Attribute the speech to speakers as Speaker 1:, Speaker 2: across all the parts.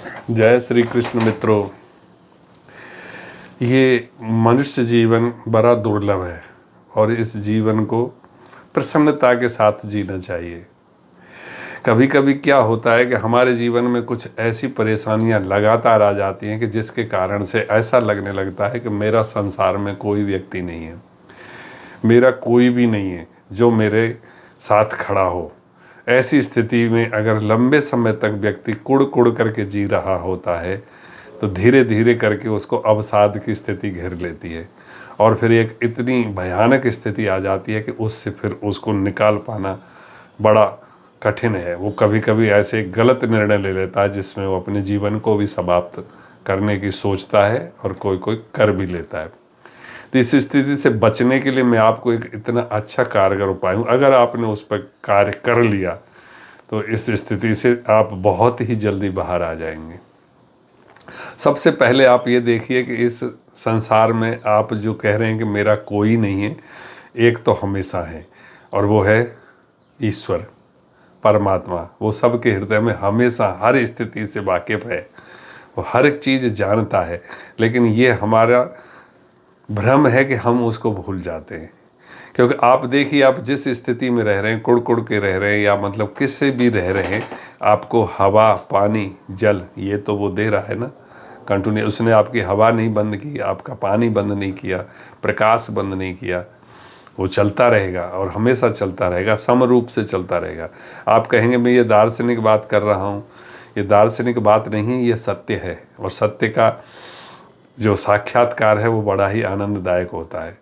Speaker 1: जय श्री कृष्ण मित्रों। ये मनुष्य जीवन बड़ा दुर्लभ है और इस जीवन को प्रसन्नता के साथ जीना चाहिए। कभी कभी क्या होता है कि हमारे जीवन में कुछ ऐसी परेशानियां लगातार आ जाती हैं कि जिसके कारण से ऐसा लगने लगता है कि मेरा संसार में कोई व्यक्ति नहीं है, मेरा कोई भी नहीं है जो मेरे साथ खड़ा हो। ऐसी स्थिति में अगर लंबे समय तक व्यक्ति कुड़ कुड़ करके जी रहा होता है तो धीरे धीरे करके उसको अवसाद की स्थिति घेर लेती है और फिर एक इतनी भयानक स्थिति आ जाती है कि उससे फिर उसको निकाल पाना बड़ा कठिन है। वो कभी कभी ऐसे गलत निर्णय ले लेता है जिसमें वो अपने जीवन को भी समाप्त करने की सोचता है और कोई कोई कर भी लेता है। तो इस स्थिति से बचने के लिए मैं आपको एक इतना अच्छा कारगर उपाय हूँ, अगर आपने उस पर कार्य कर लिया तो इस स्थिति से आप बहुत ही जल्दी बाहर आ जाएंगे। सबसे पहले आप ये देखिए कि इस संसार में आप जो कह रहे हैं कि मेरा कोई नहीं है, एक तो हमेशा है और वो है ईश्वर, परमात्मा। वो सबके हृदय में हमेशा हर स्थिति से वाकिफ है, वो हर एक चीज़ जानता है। लेकिन ये हमारा भ्रम है कि हम उसको भूल जाते हैं। क्योंकि आप देखिए, आप जिस स्थिति में रह रहे हैं, कुड़ कुड़ के रह रहे हैं या मतलब किससे भी रह रहे हैं, आपको हवा, पानी, जल ये तो वो दे रहा है ना कंटिन्यू। उसने आपकी हवा नहीं बंद की, आपका पानी बंद नहीं किया, प्रकाश बंद नहीं किया। वो चलता रहेगा और हमेशा चलता रहेगा, समरूप से चलता रहेगा। आप कहेंगे मैं ये दार्शनिक बात कर रहा हूँ, ये दार्शनिक बात नहीं है, ये सत्य है। और सत्य का जो साक्षात्कार है वो बड़ा ही आनंददायक होता है।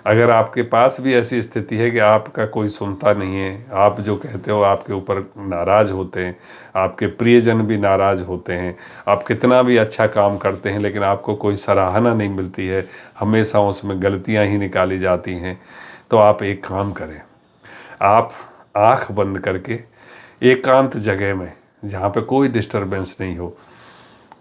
Speaker 1: अगर आपके पास भी ऐसी स्थिति है कि आपका कोई सुनता नहीं है, आप जो कहते हो आपके ऊपर नाराज़ होते हैं, आपके प्रियजन भी नाराज़ होते हैं, आप कितना भी अच्छा काम करते हैं लेकिन आपको कोई सराहना नहीं मिलती है, हमेशा उसमें गलतियां ही निकाली जाती हैं, तो आप एक काम करें। आप आँख बंद करके एकांत जगह में, जहाँ पे कोई डिस्टरबेंस नहीं हो,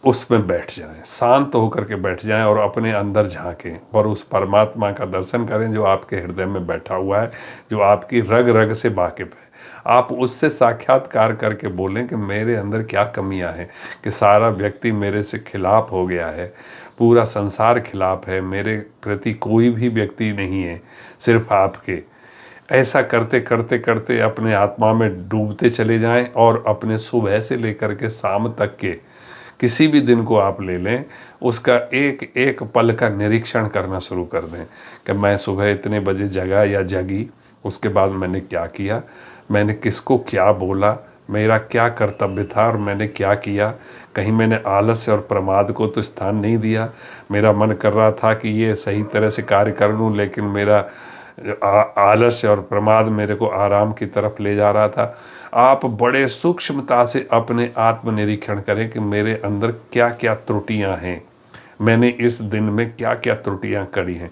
Speaker 1: उसमें बैठ जाएं, शांत होकर के बैठ जाएं और अपने अंदर झांकें और उस परमात्मा का दर्शन करें जो आपके हृदय में बैठा हुआ है, जो आपकी रग रग से वाकिफ है। आप उससे साक्षात्कार करके बोलें कि मेरे अंदर क्या कमियां हैं कि सारा व्यक्ति मेरे से खिलाफ हो गया है, पूरा संसार खिलाफ है, मेरे प्रति कोई भी व्यक्ति नहीं है, सिर्फ आपके। ऐसा करते करते करते अपने आत्मा में डूबते चले जाएं और अपने सुबह से लेकर के शाम तक के किसी भी दिन को आप ले लें, उसका एक एक पल का निरीक्षण करना शुरू कर दें कि मैं सुबह इतने बजे जगा या जगी, उसके बाद मैंने क्या किया, मैंने किसको क्या बोला, मेरा क्या कर्तव्य था और मैंने क्या किया। कहीं मैंने आलस्य और प्रमाद को तो स्थान नहीं दिया। मेरा मन कर रहा था कि ये सही तरह से कार्य कर लूँ, लेकिन मेरा आलस्य और प्रमाद मेरे को आराम की तरफ ले जा रहा था। आप बड़े सूक्ष्मता से अपने आत्मनिरीक्षण करें कि मेरे अंदर क्या क्या त्रुटियां हैं, मैंने इस दिन में क्या क्या त्रुटियां करी हैं।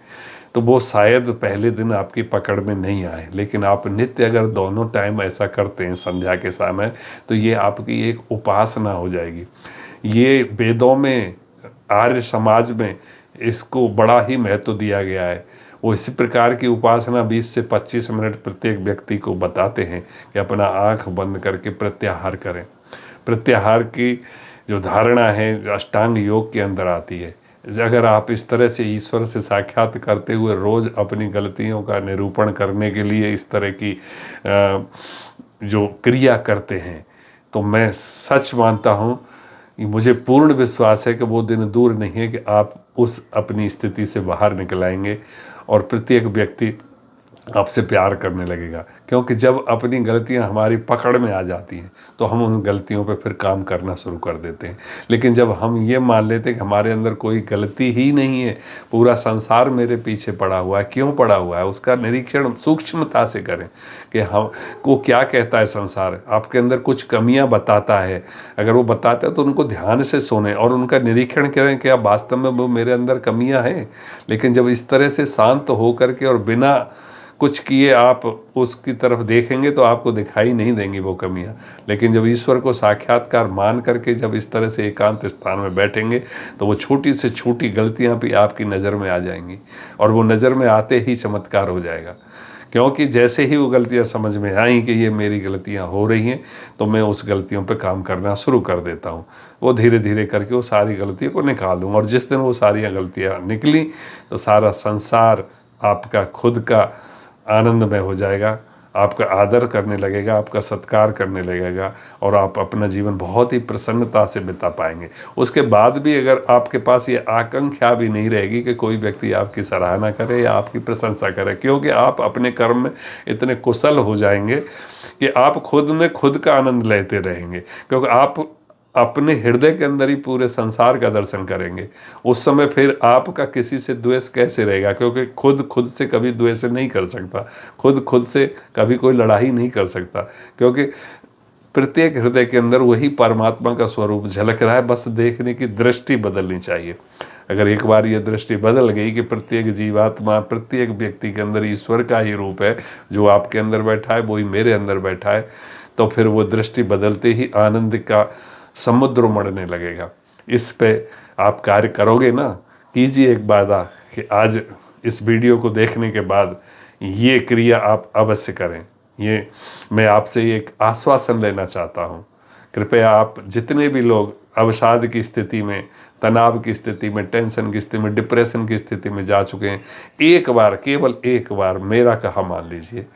Speaker 1: तो वो शायद पहले दिन आपकी पकड़ में नहीं आए, लेकिन आप नित्य अगर दोनों टाइम ऐसा करते हैं संध्या के समय, तो ये आपकी एक उपासना हो जाएगी। ये वेदों में, आर्य समाज में इसको बड़ा ही महत्व दिया गया है। वो इसी प्रकार की उपासना 20 से 25 मिनट प्रत्येक व्यक्ति को बताते हैं कि अपना आंख बंद करके प्रत्याहार करें। प्रत्याहार की जो धारणा है जो अष्टांग योग के अंदर आती है, अगर आप इस तरह से ईश्वर से साक्षात करते हुए रोज अपनी गलतियों का निरूपण करने के लिए इस तरह की जो क्रिया करते हैं, तो मैं सच मानता हूँ, मुझे पूर्ण विश्वास है कि वो दिन दूर नहीं है कि आप उस अपनी स्थिति से बाहर निकल आएंगे और प्रत्येक व्यक्ति आपसे प्यार करने लगेगा। क्योंकि जब अपनी गलतियां हमारी पकड़ में आ जाती हैं तो हम उन गलतियों पे फिर काम करना शुरू कर देते हैं। लेकिन जब हम ये मान लेते हैं कि हमारे अंदर कोई गलती ही नहीं है, पूरा संसार मेरे पीछे पड़ा हुआ है, क्यों पड़ा हुआ है, उसका निरीक्षण सूक्ष्मता से करें कि हम वो क्या कहता है। संसार आपके अंदर कुछ कमियां बताता है, अगर वो बताता है तो उनको ध्यान से सुने और उनका निरीक्षण करें कि अब वास्तव में वो मेरे अंदर कमियां हैं। लेकिन जब इस तरह से शांत होकर के और बिना कुछ किए आप उसकी तरफ देखेंगे तो आपको दिखाई नहीं देंगी वो कमियां। लेकिन जब ईश्वर को साक्षात्कार मान करके जब इस तरह से एकांत स्थान में बैठेंगे तो वो छोटी से छोटी गलतियां भी आपकी नज़र में आ जाएंगी और वो नज़र में आते ही चमत्कार हो जाएगा। क्योंकि जैसे ही वो गलतियाँ समझ में आई कि ये मेरी गलतियाँ हो रही हैं, तो मैं उस गलतियों पे काम करना शुरू कर देता हूँ। वो धीरे धीरे करके वो सारी गलतियों को निकाल दूँगा, और जिस दिन वो सारी गलतियाँ निकली तो सारा संसार आपका खुद का आनंदमय हो जाएगा, आपका आदर करने लगेगा, आपका सत्कार करने लगेगा, और आप अपना जीवन बहुत ही प्रसन्नता से बिता पाएंगे। उसके बाद भी अगर आपके पास ये आकांक्षा भी नहीं रहेगी कि कोई व्यक्ति आपकी सराहना करे या आपकी प्रशंसा करे, क्योंकि आप अपने कर्म में इतने कुशल हो जाएंगे कि आप खुद में खुद का आनंद लेते रहेंगे, क्योंकि आप अपने हृदय के अंदर ही पूरे संसार का दर्शन करेंगे। उस समय फिर आपका किसी से द्वेष कैसे रहेगा, क्योंकि खुद खुद से कभी द्वेष नहीं कर सकता, खुद खुद से कभी कोई लड़ाई नहीं कर सकता, क्योंकि प्रत्येक हृदय के अंदर वही परमात्मा का स्वरूप झलक रहा है। बस देखने की दृष्टि बदलनी चाहिए। अगर एक बार ये दृष्टि बदल गई कि प्रत्येक जीवात्मा, प्रत्येक व्यक्ति के अंदर ईश्वर का ही रूप है, जो आपके अंदर बैठा है वही मेरे अंदर बैठा है, तो फिर वो दृष्टि बदलते ही आनंद का समुद्र उमड़ने लगेगा। इस पे आप कार्य करोगे ना? कीजिए एक वादा कि आज इस वीडियो को देखने के बाद ये क्रिया आप अवश्य करें। ये मैं आपसे एक आश्वासन लेना चाहता हूँ। कृपया आप जितने भी लोग अवसाद की स्थिति में, तनाव की स्थिति में, टेंशन की स्थिति में, डिप्रेशन की स्थिति में जा चुके हैं, एक बार, केवल एक बार मेरा कहा मान लीजिए।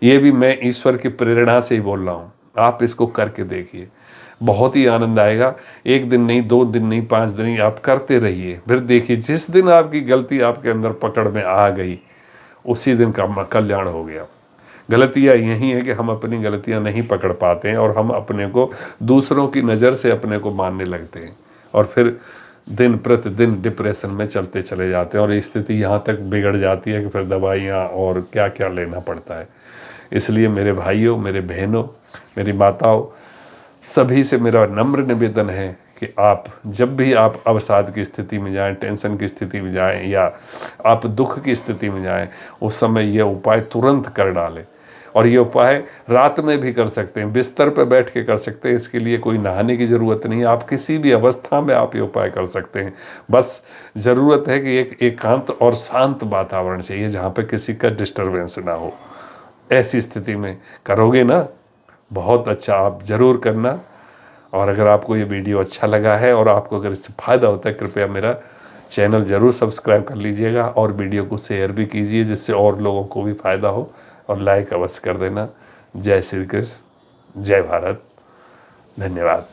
Speaker 1: ये भी मैं ईश्वर की प्रेरणा से ही बोल रहा हूँ। आप इसको करके देखिए, बहुत ही आनंद आएगा। एक दिन नहीं, 2 दिन नहीं, 5 दिन नहीं, आप करते रहिए। फिर देखिए, जिस दिन आपकी गलती आपके अंदर पकड़ में आ गई, उसी दिन का कल्याण हो गया। गलतियाँ यही है कि हम अपनी गलतियाँ नहीं पकड़ पाते हैं, और हम अपने को दूसरों की नज़र से अपने को मानने लगते हैं, और फिर दिन प्रतिदिन डिप्रेशन में चलते चले जाते हैं, और स्थिति यहाँ तक बिगड़ जाती है कि फिर दवाइयाँ और क्या क्या लेना पड़ता है। इसलिए मेरे भाइयों, मेरे बहनों, मेरी माताओं, सभी से मेरा नम्र निवेदन है कि आप जब भी आप अवसाद की स्थिति में जाएं, टेंशन की स्थिति में जाएं, या आप दुख की स्थिति में जाएं, उस समय ये उपाय तुरंत कर डालें। और ये उपाय रात में भी कर सकते हैं, बिस्तर पर बैठ के कर सकते हैं। इसके लिए कोई नहाने की ज़रूरत नहीं है, आप किसी भी अवस्था में आप ये उपाय कर सकते हैं। बस ज़रूरत है कि एक एकांत और शांत वातावरण चाहिए, जहाँ पे किसी का डिस्टर्बेंस ना हो। ऐसी स्थिति में करोगे ना, बहुत अच्छा, आप ज़रूर करना। और अगर आपको ये वीडियो अच्छा लगा है और आपको अगर इससे फ़ायदा होता है, कृपया मेरा चैनल ज़रूर सब्सक्राइब कर लीजिएगा, और वीडियो को शेयर भी कीजिए, जिससे और लोगों को भी फ़ायदा हो, और लाइक अवश्य कर देना। जय श्री कृष्ण, जय भारत, धन्यवाद।